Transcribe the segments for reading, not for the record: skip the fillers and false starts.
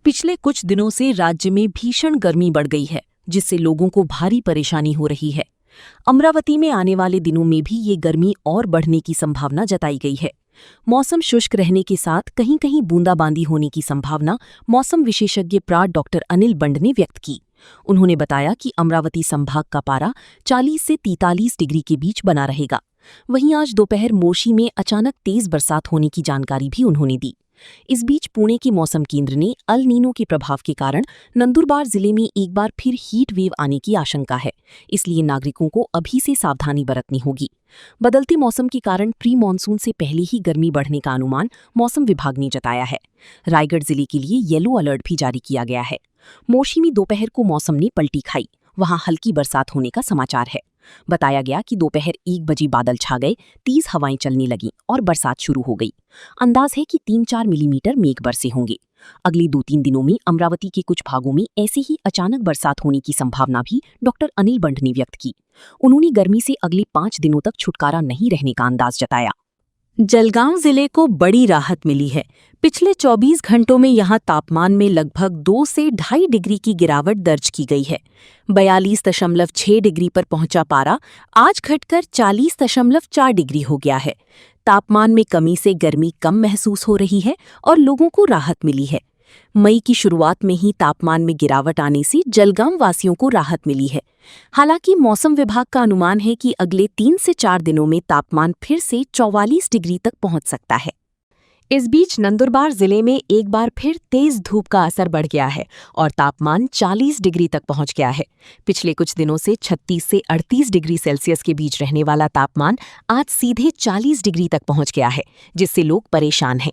पिछले कुछ दिनों से राज्य में भीषण गर्मी बढ़ गई है, जिससे लोगों को भारी परेशानी हो रही है। अमरावती में आने वाले दिनों में भी ये गर्मी और बढ़ने की संभावना जताई गई है। मौसम शुष्क रहने के साथ कहीं कहीं बूंदाबांदी होने की संभावना मौसम विशेषज्ञ डॉक्टर अनिल बंड ने व्यक्त की। उन्होंने बताया कि अमरावती संभाग का पारा 40 से 43 डिग्री के बीच बना रहेगा। वहीं आज दोपहर मोशी में अचानक तेज बरसात होने की जानकारी भी उन्होंने दी। इस बीच पुणे के मौसम केंद्र ने अल नीनो के प्रभाव के कारण नंदुरबार जिले में एक बार फिर हीट वेव आने की आशंका है, इसलिए नागरिकों को अभी से सावधानी बरतनी होगी। बदलते मौसम के कारण प्री मानसून से पहले ही गर्मी बढ़ने का अनुमान मौसम विभाग ने जताया है। रायगढ़ जिले के लिए येलो अलर्ट भी जारी किया गया है। मोशी में दोपहर को मौसम ने पलटी खाई, वहां हल्की बरसात होने का समाचार है। बताया गया कि दोपहर 1 बजे बादल छा गए, तेज हवाएं चलने लगीं और बरसात शुरू हो गई। अंदाज है कि 3-4 मिलीमीटर मेघ बरसे होंगे। अगले 2-3 दिनों में अमरावती के कुछ भागों में ऐसे ही अचानक बरसात होने की संभावना भी डॉक्टर अनिल बंड ने व्यक्त की। उन्होंने गर्मी से अगले 5 दिनों तक छुटकारा नहीं रहने का अंदाज जताया। जलगांव जिले को बड़ी राहत मिली है। पिछले 24 घंटों में यहां तापमान में लगभग 2 से 2.5 डिग्री की गिरावट दर्ज की गई है। 42.6 डिग्री पर पहुंचा पारा आज घटकर 40.4 डिग्री हो गया है। तापमान में कमी से गर्मी कम महसूस हो रही है और लोगों को राहत मिली है। मई की शुरुआत में ही तापमान में गिरावट आने से जलगांव वासियों को राहत मिली है। हालांकि मौसम विभाग का अनुमान है कि अगले 3 से 4 दिनों में तापमान फिर से 44 डिग्री तक पहुंच सकता है। इस बीच नंदुरबार जिले में एक बार फिर तेज धूप का असर बढ़ गया है और तापमान 40 डिग्री तक पहुंच गया है। पिछले कुछ दिनों से 36 से 38 डिग्री सेल्सियस के बीच रहने वाला तापमान आज सीधे 40 डिग्री तक पहुंच गया है, जिससे लोग परेशान हैं।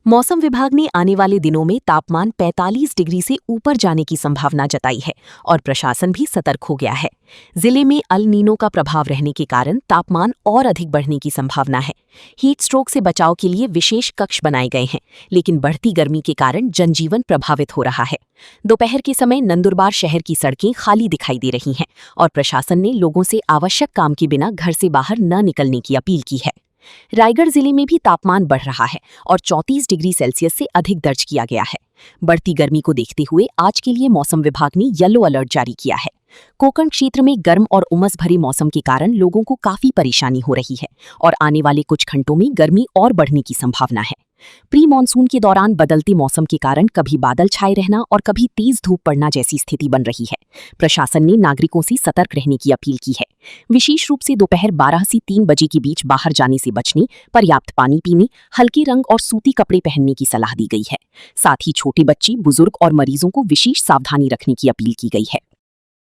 मौसम विभाग ने आने वाले दिनों में तापमान 45 डिग्री से ऊपर जाने की संभावना जताई है और प्रशासन भी सतर्क हो गया है। जिले में अल नीनो का प्रभाव रहने के कारण तापमान और अधिक बढ़ने की संभावना है। हीट स्ट्रोक से बचाव के लिए विशेष कक्ष बनाए गए हैं, लेकिन बढ़ती गर्मी के कारण जनजीवन प्रभावित हो रहा है। दोपहर के समय नंदुरबार शहर की सड़कें खाली दिखाई दे रही हैं और प्रशासन ने लोगों से आवश्यक काम के बिना घर से बाहर न निकलने की अपील की है। रायगढ़ जिले में भी तापमान बढ़ रहा है और 34 डिग्री सेल्सियस से अधिक दर्ज किया गया है। बढ़ती गर्मी को देखते हुए आज के लिए मौसम विभाग ने येलो अलर्ट जारी किया है। कोंकण क्षेत्र में गर्म और उमस भरे मौसम के कारण लोगों को काफी परेशानी हो रही है और आने वाले कुछ घंटों में गर्मी और बढ़ने की संभावना है। प्री मानसून के दौरान बदलते मौसम के कारण कभी बादल छाए रहना और कभी तेज धूप पड़ना जैसी स्थिति बन रही है। प्रशासन ने नागरिकों से सतर्क रहने की अपील की है। विशेष रूप से दोपहर 12 से 3 बजे के बीच बाहर जाने से बचने, पर्याप्त पानी पीने, हल्के रंग और सूती कपड़े पहनने की सलाह दी गई है। साथ ही छोटे बच्चे, बुजुर्ग और मरीजों को विशेष सावधानी रखने की अपील की गई है।